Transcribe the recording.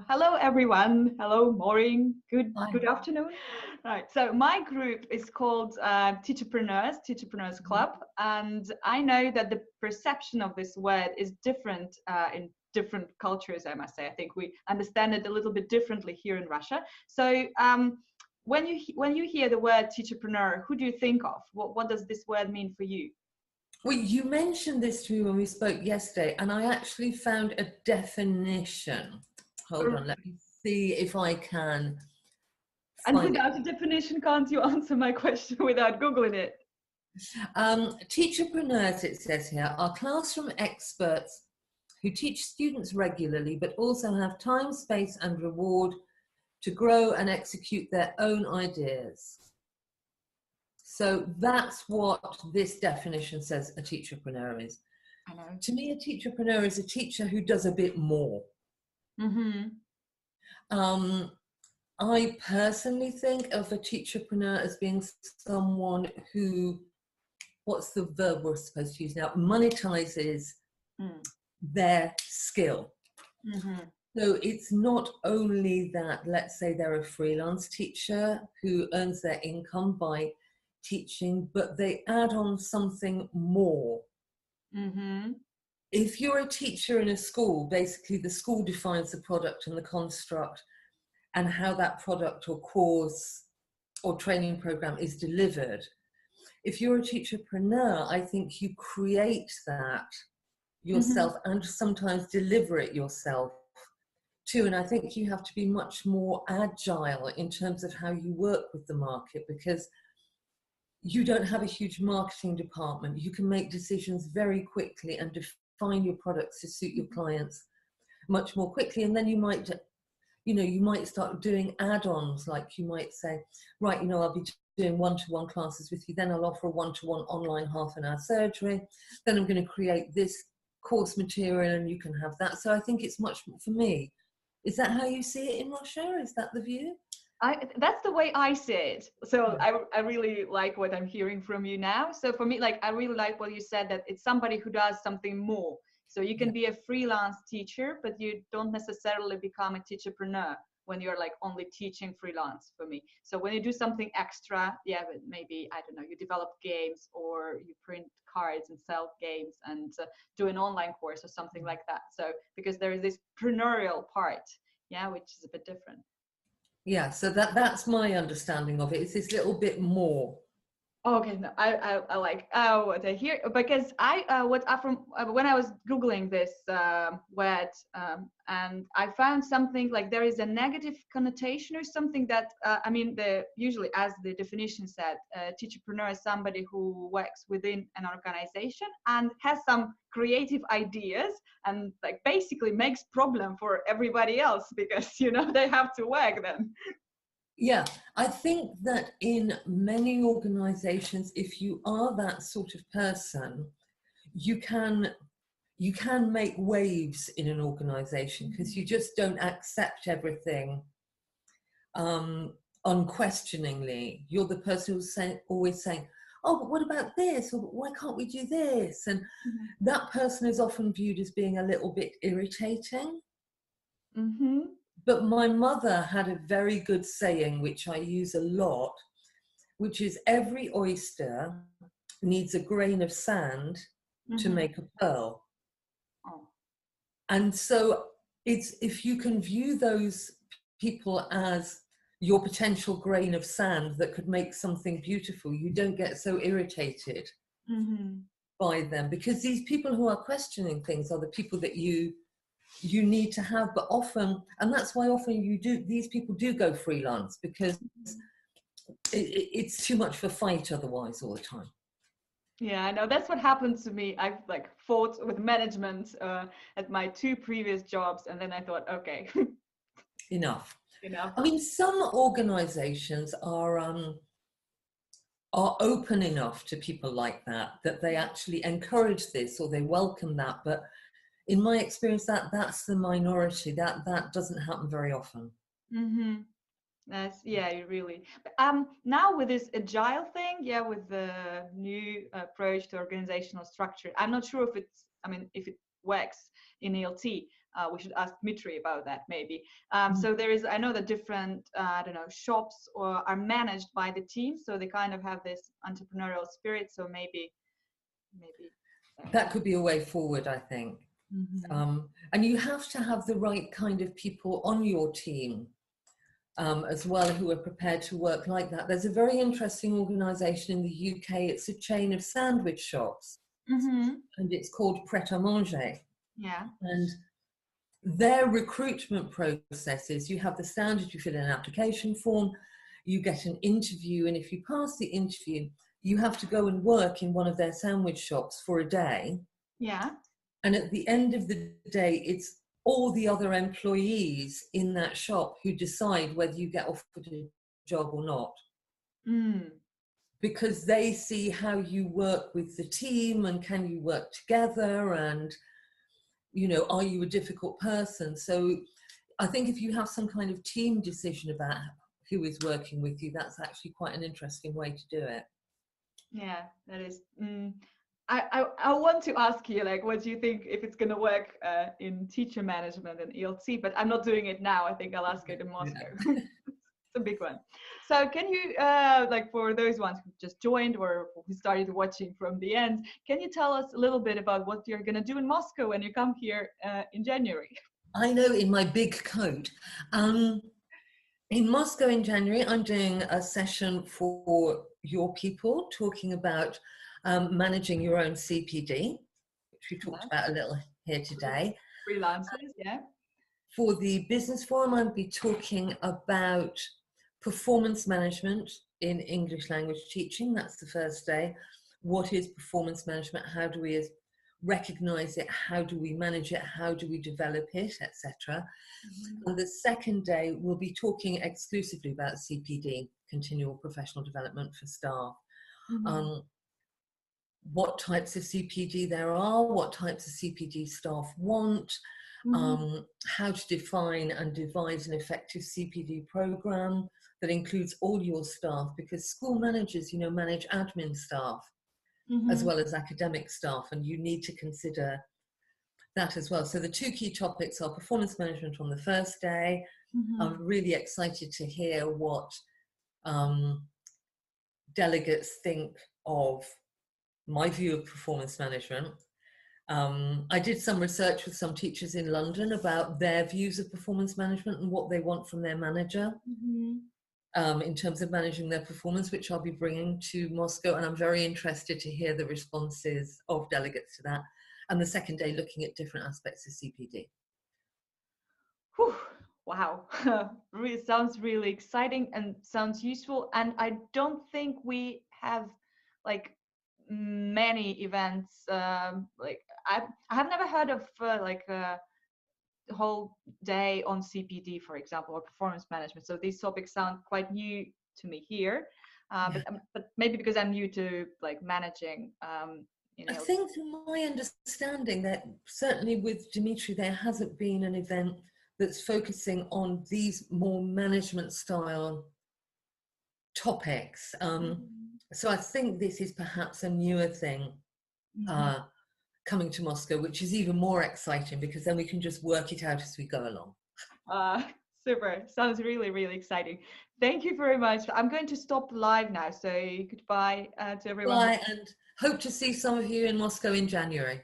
Hello, everyone. Hello, Maureen. Good Hi. afternoon. Right. So my group is called Teacherpreneurs Club, and I know that the perception of this word is different in different cultures. I must say, I think we understand it a little bit differently here in Russia. So when you hear the word teacherpreneur, who do you think of? What does this word mean for you? Well, you mentioned this to me when we spoke yesterday, and I actually found a definition. Hold on, let me see if I can And find without a definition, can't you answer my question without Googling it? Teacherpreneurs, it says here, are classroom experts who teach students regularly, but also have time, space, and reward to grow and execute their own ideas. So that's what this definition says a teacherpreneur is. I know. To me, a teacherpreneur is a teacher who does a bit more. Mm-hmm. I personally think of a teacherpreneur as being someone who, what's the verb we're supposed to use now, monetizes their skill. Mm-hmm. So it's not only that, let's say they're a freelance teacher who earns their income by teaching, but they add on something more. Mm-hmm. If you're a teacher in a school, basically the school defines the product and the construct and how that product or course or training program is delivered. If you're a teacherpreneur, I think you create that yourself and sometimes deliver it yourself too. And I think you have to be much more agile in terms of how you work with the market, because you don't have a huge marketing department. You can make decisions very quickly and define your products to suit your clients much more quickly. And then you might, you might start doing add-ons, like you might say, right, I'll be doing one-to-one classes with you, then I'll offer a one-to-one online half-an-hour surgery, then I'm going to create this course material and you can have that. So I think it's much more, for me, is that how you see it in Russia? Is that the view? That's the way I see it. So I really like what I'm hearing from you now. So for me, I really like what you said, that it's somebody who does something more. So you can be a freelance teacher, but you don't necessarily become a teacherpreneur when you're only teaching freelance, for me. So when you do something extra, maybe, I don't know, you develop games or you print cards and sell games and do an online course or something like that. So because there is this preneurial part, which is a bit different. Yeah, so that's my understanding of it. It's this little bit more. Okay, no, I like what I hear, because when I was Googling this word, and I found something like there is a negative connotation or something that usually, as the definition said, teacherpreneur is somebody who works within an organization and has some creative ideas and basically makes problem for everybody else because they have to work then. Yeah, I think that in many organizations, if you are that sort of person, you can make waves in an organization because you just don't accept everything unquestioningly. You're the person who's always saying, oh, but what about this? Or why can't we do this? And that person is often viewed as being a little bit irritating. Mm-hmm. But my mother had a very good saying, which I use a lot, which is every oyster needs a grain of sand to make a pearl. Oh. And so it's, if you can view those people as your potential grain of sand that could make something beautiful, you don't get so irritated by them, because these people who are questioning things are the people that you need to have. But often, and that's why often these people do go freelance, because it's too much of a fight otherwise all the time. Yeah, I know, that's what happened to me. I've fought with management at my 2 previous jobs, and then I thought, okay, enough. I mean, some organizations are open enough to people like that they actually encourage this or they welcome that, but in my experience, that's the minority. That doesn't happen very often. That's really. Now with this agile thing, with the new approach to organizational structure, I'm not sure if it works in ELT, We should ask Dmitry about that maybe. So I know that different, I don't know, shops are managed by the team. So they kind of have this entrepreneurial spirit. So maybe. That could be a way forward, I think. And you have to have the right kind of people on your team as well, who are prepared to work like that. There's a very interesting organisation in the UK. It's a chain of sandwich shops, and it's called Pret a Manger. Yeah. And their recruitment processes, you have the standard, you fill in an application form, you get an interview, and if you pass the interview, you have to go and work in one of their sandwich shops for a day. Yeah. And at the end of the day, it's all the other employees in that shop who decide whether you get offered a job or not. Because they see how you work with the team, and can you work together, and, you know, are you a difficult person? So I think if you have some kind of team decision about who is working with you, that's actually quite an interesting way to do it. Yeah, that is. I want to ask you, like, what do you think if it's going to work in teacher management and ELT? But I'm not doing it now. I think I'll ask it in Moscow. It's a big one. So can you, like, for those ones who just joined or who started watching from the end, can you tell us a little bit about what you're going to do in Moscow when you come here in January? I know, in my big coat. In Moscow in January, I'm doing a session for your people, talking about managing your own CPD, which we talked about a little here today. Freelancers, yeah. For the business forum, I'll be talking about performance management in English language teaching. That's the first day. What is performance management? How do we recognize it? How do we manage it? How do we develop it, etc. And the second day, we'll be talking exclusively about CPD, continual professional development for staff. What types of CPD there are, what types of CPD staff want, how to define and devise an effective CPD program that includes all your staff, because school managers, you know, manage admin staff as well as academic staff, and you need to consider that as well. So the two key topics are performance management on the first day. I'm really excited to hear what delegates think of my view of performance management. I did some research with some teachers in London about their views of performance management and what they want from their manager in terms of managing their performance, which I'll be bringing to Moscow. And I'm very interested to hear the responses of delegates to that. And the second day, looking at different aspects of CPD. Whew. Wow, really sounds really exciting and sounds useful. And I don't think we have like many events. Like I have never heard of like a whole day on CPD, for example, or performance management. So these topics sound quite new to me here. But maybe because I'm new to like managing. You know. I think, from my understanding, that certainly with Dmitry, there hasn't been an event that's focusing on these more management style topics. So I think this is perhaps a newer thing coming to Moscow, which is even more exciting, because then we can just work it out as we go along. Super. Sounds really, really exciting. Thank you very much. I'm going to stop live now. So goodbye to everyone. Bye, and hope to see some of you in Moscow in January.